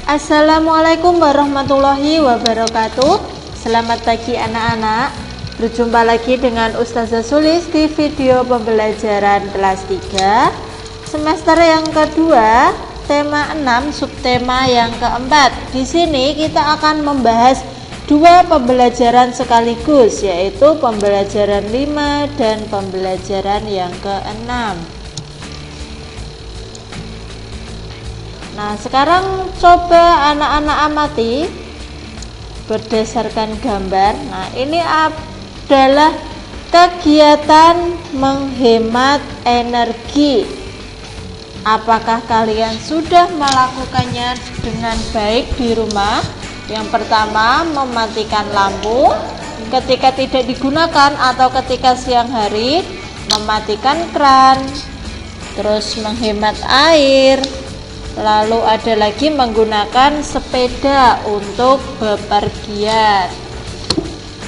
Assalamualaikum warahmatullahi wabarakatuh. Selamat pagi anak-anak. Berjumpa lagi dengan Ustazah Sulis di video pembelajaran kelas 3 semester yang kedua, tema 6, subtema yang keempat. Di sini kita akan membahas dua pembelajaran sekaligus, yaitu pembelajaran 5 dan pembelajaran yang ke-6. Nah, sekarang coba anak-anak amati berdasarkan gambar. Nah, ini adalah kegiatan menghemat energi. Apakah kalian sudah melakukannya dengan baik di rumah? Yang pertama, mematikan lampu ketika tidak digunakan atau ketika siang hari, mematikan keran, terus menghemat air. Lalu ada lagi menggunakan sepeda untuk bepergian.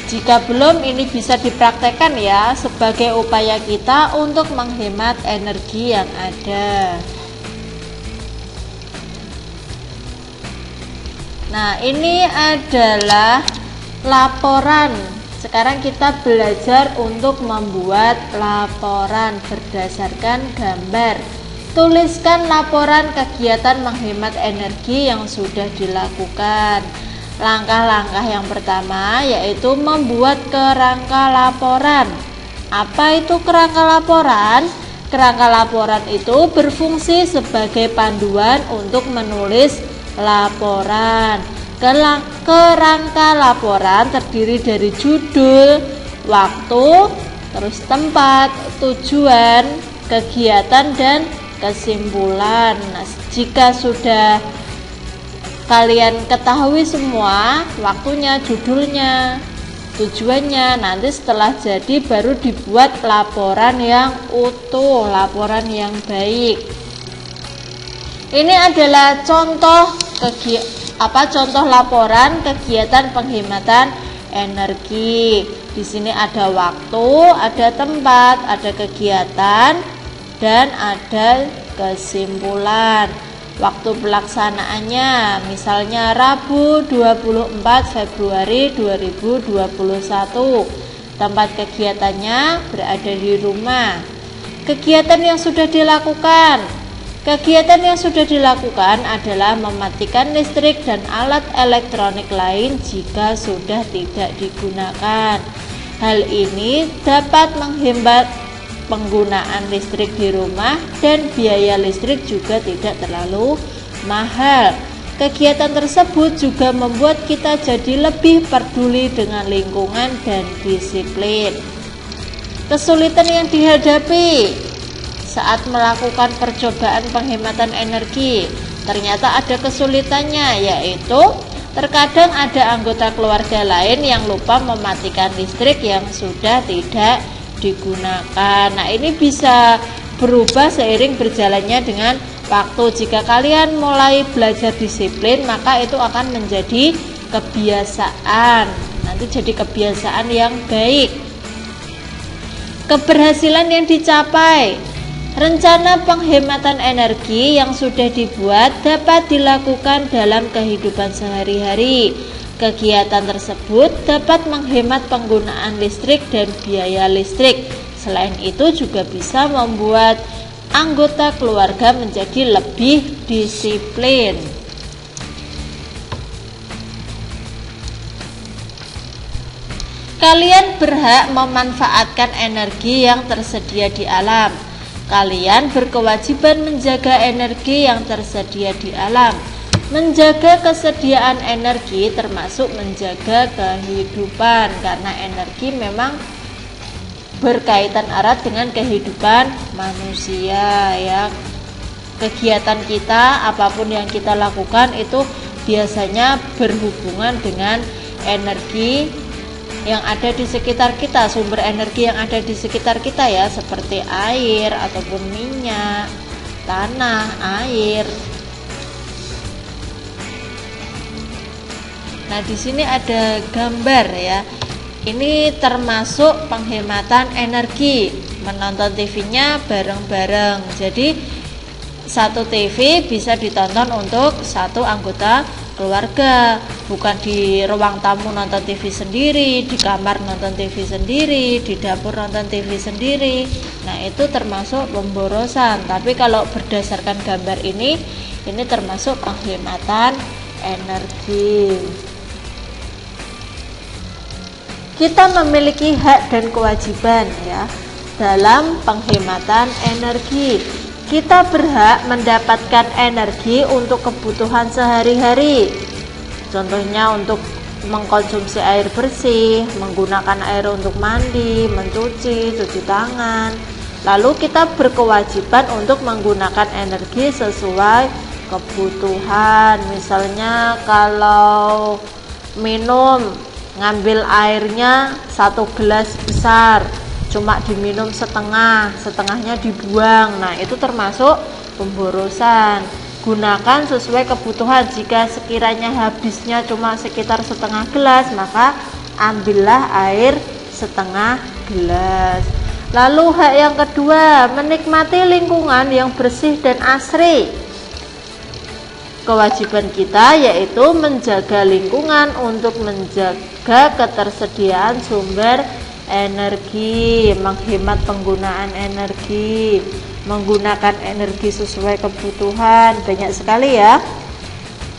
Jika belum, ini bisa dipraktekkan ya sebagai upaya kita untuk menghemat energi yang ada. Nah, ini adalah laporan. Sekarang kita belajar untuk membuat laporan berdasarkan gambar. Tuliskan laporan kegiatan menghemat energi yang sudah dilakukan. Langkah-langkah yang pertama yaitu membuat kerangka laporan. Apa itu kerangka laporan? Kerangka laporan itu berfungsi sebagai panduan untuk menulis laporan. Kerangka laporan terdiri dari judul, waktu, terus tempat, tujuan, kegiatan, dan kesimpulan. Nah, jika sudah kalian ketahui semua waktunya, judulnya, tujuannya, nanti setelah jadi baru dibuat laporan yang utuh, laporan yang baik. Ini adalah contoh contoh laporan kegiatan penghematan energi. Di sini ada waktu, ada tempat, ada kegiatan, dan ada kesimpulan. Waktu pelaksanaannya misalnya Rabu 24 Februari 2021. Tempat kegiatannya berada di rumah. Kegiatan yang sudah dilakukan. Kegiatan yang sudah dilakukan adalah mematikan listrik dan alat elektronik lain jika sudah tidak digunakan. Hal ini dapat menghemat penggunaan listrik di rumah dan biaya listrik juga tidak terlalu mahal. Kegiatan tersebut juga membuat kita jadi lebih peduli dengan lingkungan dan disiplin. Kesulitan yang dihadapi saat melakukan percobaan penghematan energi, ternyata ada kesulitannya, yaitu terkadang ada anggota keluarga lain yang lupa mematikan listrik yang sudah tidak digunakan. Nah, ini bisa berubah seiring berjalannya dengan waktu. Jika kalian mulai belajar disiplin, maka itu akan menjadi kebiasaan. Nanti jadi kebiasaan yang baik. Keberhasilan yang dicapai. Rencana penghematan energi yang sudah dibuat dapat dilakukan dalam kehidupan sehari-hari. Kegiatan tersebut dapat menghemat penggunaan listrik dan biaya listrik. Selain itu juga bisa membuat anggota keluarga menjadi lebih disiplin. Kalian berhak memanfaatkan energi yang tersedia di alam. Kalian berkewajiban menjaga energi yang tersedia di alam. Menjaga kesediaan energi termasuk menjaga kehidupan, karena energi memang berkaitan erat dengan kehidupan manusia ya. Kegiatan kita, apapun yang kita lakukan itu biasanya berhubungan dengan energi yang ada di sekitar kita, sumber energi yang ada di sekitar kita ya, seperti air ataupun minyak, tanah, air. Nah, di sini ada gambar ya. Ini termasuk penghematan energi. Menonton TV-nya bareng-bareng. Jadi satu TV bisa ditonton untuk satu anggota keluarga, bukan di ruang tamu nonton TV sendiri, di kamar nonton TV sendiri, di dapur nonton TV sendiri. Nah, itu termasuk pemborosan. Tapi kalau berdasarkan gambar ini termasuk penghematan energi. Kita memiliki hak dan kewajiban ya dalam penghematan energi. Kita berhak mendapatkan energi untuk kebutuhan sehari-hari. Contohnya untuk mengkonsumsi air bersih, menggunakan air untuk mandi, mencuci, cuci tangan. Lalu kita berkewajiban untuk menggunakan energi sesuai kebutuhan. Misalnya kalau minum, ngambil airnya 1 gelas besar, cuma diminum setengahnya dibuang. Nah, itu termasuk pemborosan. Gunakan sesuai kebutuhan. Jika sekiranya habisnya cuma sekitar setengah gelas, maka ambillah air setengah gelas. Lalu hak yang kedua, menikmati lingkungan yang bersih dan asri. Kewajiban kita yaitu menjaga lingkungan untuk menjaga ketersediaan sumber energi, menghemat penggunaan energi, menggunakan energi sesuai kebutuhan. Banyak sekali ya,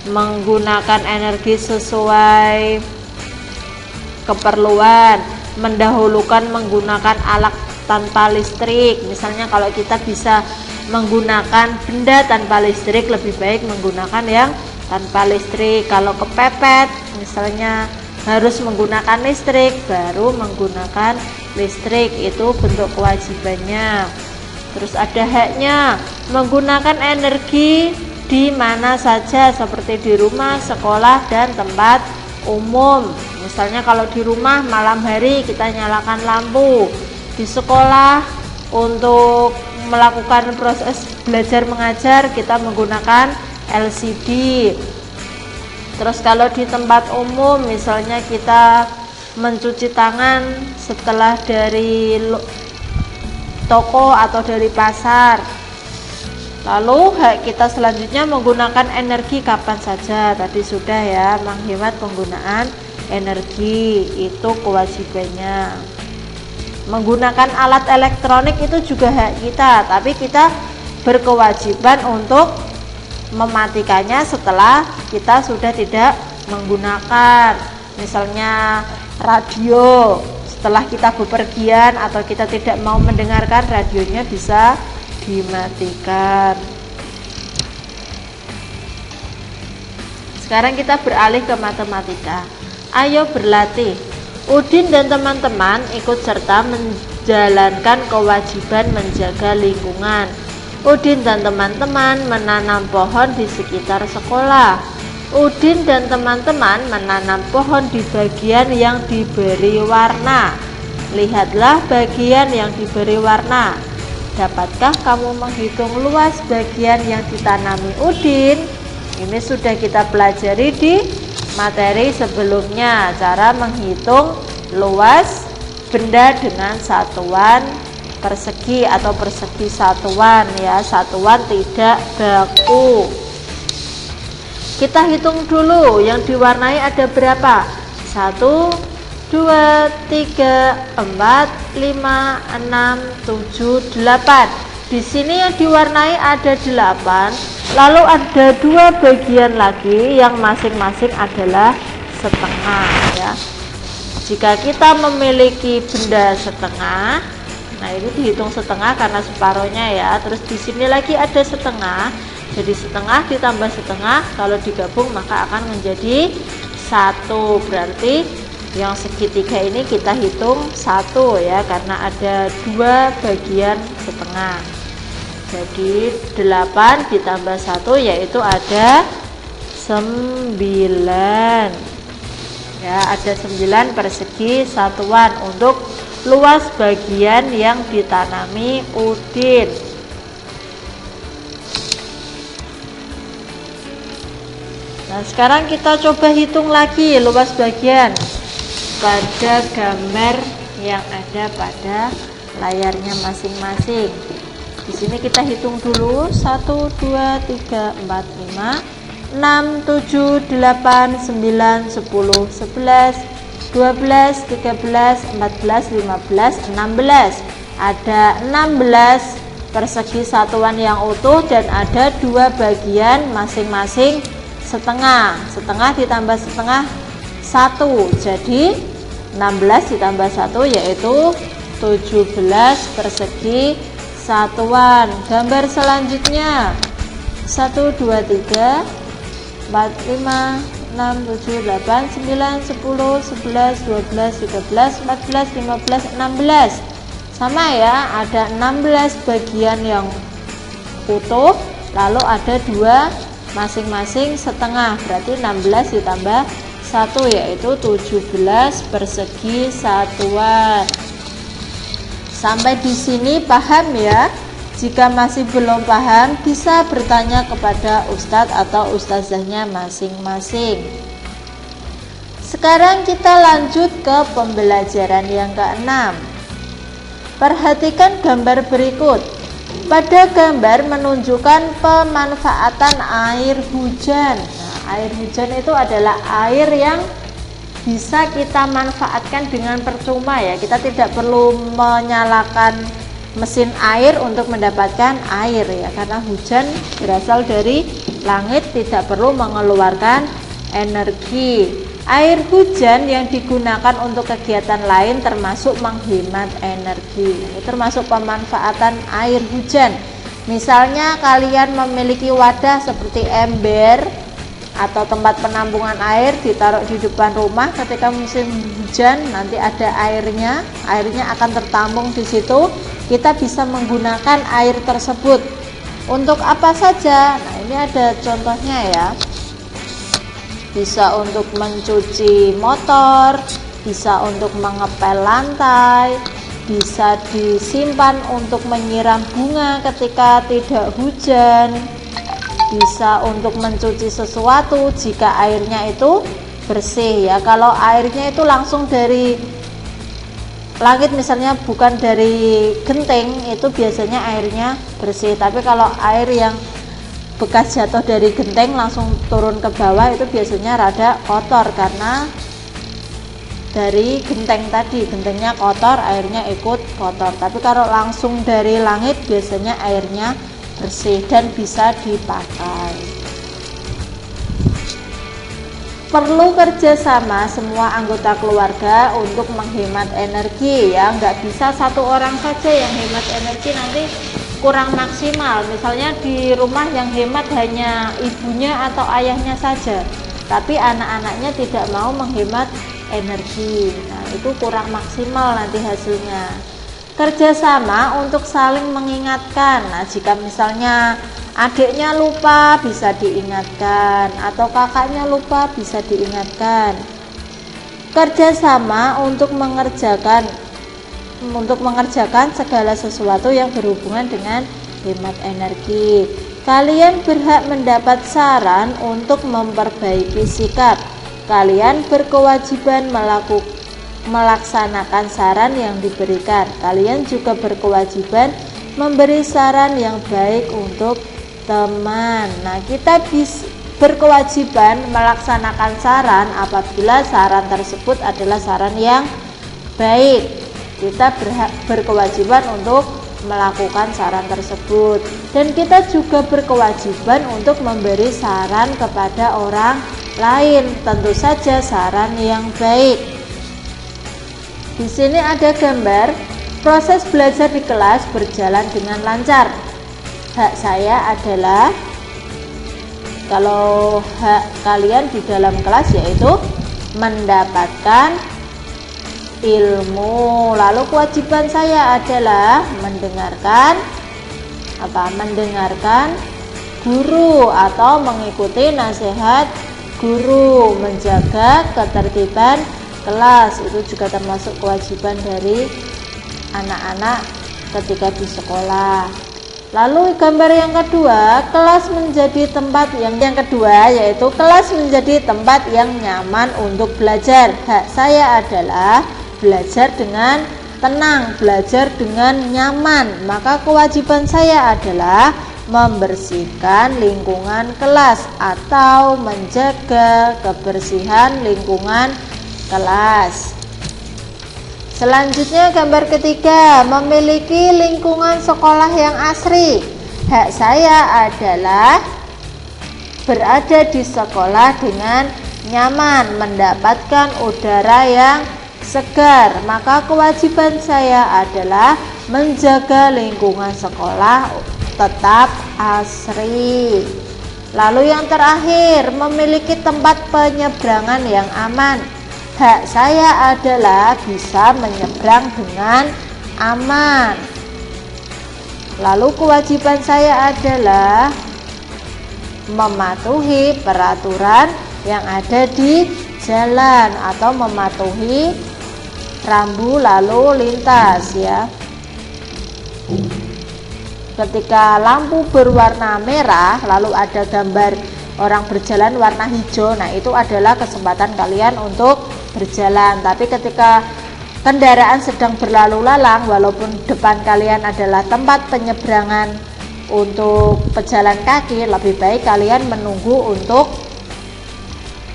menggunakan energi sesuai keperluan, mendahulukan menggunakan alat tanpa listrik. Misalnya kalau kita bisa menggunakan benda tanpa listrik, lebih baik menggunakan yang tanpa listrik. Kalau kepepet misalnya harus menggunakan listrik, baru menggunakan listrik, itu bentuk kewajibannya. Terus ada haknya, menggunakan energi di mana saja seperti di rumah, sekolah, dan tempat umum. Misalnya kalau di rumah malam hari kita nyalakan lampu, di sekolah untuk melakukan proses belajar mengajar kita menggunakan LCD. Terus kalau di tempat umum misalnya kita mencuci tangan setelah dari toko atau dari pasar. Lalu hak kita selanjutnya menggunakan energi kapan saja. Tadi sudah ya, menghemat penggunaan energi, itu kewajibannya. Menggunakan alat elektronik itu juga hak kita, tapi kita berkewajiban untuk mematikannya setelah kita sudah tidak menggunakan. Misalnya radio, setelah kita bepergian atau kita tidak mau mendengarkan, radionya bisa dimatikan. Sekarang kita beralih ke matematika. Ayo berlatih. Udin dan teman-teman ikut serta menjalankan kewajiban menjaga lingkungan. Udin dan teman-teman menanam pohon di sekitar sekolah. Udin dan teman-teman menanam pohon di bagian yang diberi warna. Lihatlah bagian yang diberi warna. Dapatkah kamu menghitung luas bagian yang ditanami Udin? Ini sudah kita pelajari di materi sebelumnya, cara menghitung luas benda dengan satuan persegi atau persegi satuan ya, satuan tidak baku. Kita hitung dulu yang diwarnai ada berapa? 1, 2, 3, 4, 5, 6, 7, 8. Di sini yang diwarnai ada 8. Lalu ada 2 bagian lagi yang masing-masing adalah setengah ya. Jika kita memiliki benda setengah, nah ini dihitung setengah karena separohnya ya. Terus di sini lagi ada setengah. Jadi setengah ditambah setengah, kalau digabung maka akan menjadi 1. Berarti yang segitiga ini kita hitung 1 ya, karena ada 2 bagian setengah. Jadi 8 ditambah 1 yaitu ada 9 ya, ada 9 persegi satuan untuk luas bagian yang ditanami Udin. Nah sekarang kita coba hitung lagi luas bagian pada gambar yang ada pada layarnya masing-masing. Di sini kita hitung dulu 1, 2, 3, 4, 5, 6, 7, 8, 9, 10, 11, 12, 13, 14, 15, 16. Ada 16 persegi satuan yang utuh dan ada 2 bagian masing-masing setengah. Setengah ditambah setengah 1. Jadi 16 ditambah 1 yaitu 17 persegi satuan. Gambar selanjutnya 1, 2, 3, 4, 5, 6, 7, 8, 9, 10, 11, 12, 13, 14, 15, 16. Sama ya, ada 16 bagian yang utuh, lalu ada 2 masing-masing setengah, berarti 16 ditambah 1 yaitu 17 persegi satuan. Sampai di sini paham ya? Jika masih belum paham, bisa bertanya kepada ustadz atau ustazahnya masing-masing. Sekarang kita lanjut ke pembelajaran yang ke-6. Perhatikan gambar berikut. Pada gambar menunjukkan pemanfaatan air hujan. Nah, air hujan itu adalah air yang bisa kita manfaatkan dengan percuma ya. Kita tidak perlu menyalakan mesin air untuk mendapatkan air ya, karena hujan berasal dari langit, tidak perlu mengeluarkan energi. Air hujan yang digunakan untuk kegiatan lain termasuk menghemat energi. Ini termasuk pemanfaatan air hujan. Misalnya kalian memiliki wadah seperti ember atau tempat penampungan air ditaruh di depan rumah, ketika musim hujan nanti ada airnya akan tertampung di situ. Kita bisa menggunakan air tersebut untuk apa saja. Nah, ini ada contohnya ya. Bisa untuk mencuci motor, bisa untuk mengepel lantai, bisa disimpan untuk menyiram bunga ketika tidak hujan, bisa untuk mencuci sesuatu jika airnya itu bersih ya. Kalau airnya itu langsung dari langit misalnya, bukan dari genteng, itu biasanya airnya bersih. Tapi kalau air yang bekas jatuh dari genteng langsung turun ke bawah itu biasanya rada kotor karena dari genteng tadi, gentengnya kotor, airnya ikut kotor. Tapi kalau langsung dari langit biasanya airnya bersih dan bisa dipakai. Perlu kerjasama semua anggota keluarga untuk menghemat energi ya, nggak bisa satu orang saja yang hemat energi, nanti kurang maksimal. Misalnya di rumah yang hemat hanya ibunya atau ayahnya saja, tapi anak-anaknya tidak mau menghemat energi. Nah, itu kurang maksimal nanti hasilnya. Kerjasama untuk saling mengingatkan. Nah, jika misalnya adiknya lupa bisa diingatkan, atau kakaknya lupa bisa diingatkan. Kerjasama untuk mengerjakan segala sesuatu yang berhubungan dengan hemat energi. Kalian berhak mendapat saran untuk memperbaiki sikap. Kalian berkewajiban melaksanakan saran yang diberikan. Kalian juga berkewajiban memberi saran yang baik untuk teman. Nah, kita berkewajiban melaksanakan saran apabila saran tersebut adalah saran yang baik. Kita berkewajiban untuk melakukan saran tersebut, dan kita juga berkewajiban untuk memberi saran kepada orang lain, tentu saja saran yang baik. Di sini ada gambar proses belajar di kelas berjalan dengan lancar. Hak saya adalah, kalau hak kalian di dalam kelas yaitu mendapatkan ilmu. Lalu kewajiban saya adalah mendengarkan guru atau mengikuti nasihat guru, menjaga ketertiban kelas. Itu juga termasuk kewajiban dari anak-anak ketika di sekolah. Lalu gambar yang kedua, kelas menjadi tempat yang kedua yaitu kelas menjadi tempat yang nyaman untuk belajar. Hak saya adalah belajar dengan tenang, belajar dengan nyaman. Maka kewajiban saya adalah membersihkan lingkungan kelas atau menjaga kebersihan lingkungan kelas. Selanjutnya gambar ketiga, memiliki lingkungan sekolah yang asri. Hak saya adalah berada di sekolah dengan nyaman, mendapatkan udara yang segar. Maka kewajiban saya adalah menjaga lingkungan sekolah tetap asri. Lalu yang terakhir, memiliki tempat penyeberangan yang aman. Hak saya adalah bisa menyeberang dengan aman. Lalu kewajiban saya adalah mematuhi peraturan yang ada di jalan atau mematuhi rambu lalu lintas ya. Ketika lampu berwarna merah lalu ada gambar orang berjalan warna hijau, nah itu adalah kesempatan kalian untuk berjalan. Tapi ketika kendaraan sedang berlalu lalang, walaupun depan kalian adalah tempat penyeberangan untuk pejalan kaki, lebih baik kalian menunggu untuk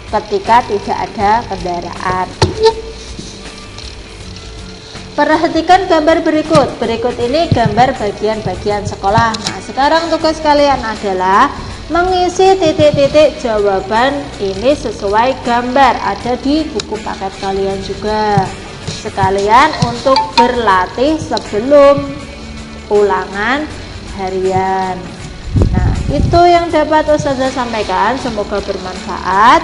ketika tidak ada kendaraan. Perhatikan gambar berikut. Berikut ini gambar bagian-bagian sekolah. Nah, sekarang tugas kalian adalah mengisi titik-titik jawaban ini sesuai gambar. Ada di buku paket kalian juga. Sekalian untuk berlatih sebelum ulangan harian. Nah, itu yang dapat Ustazah sampaikan. Semoga bermanfaat.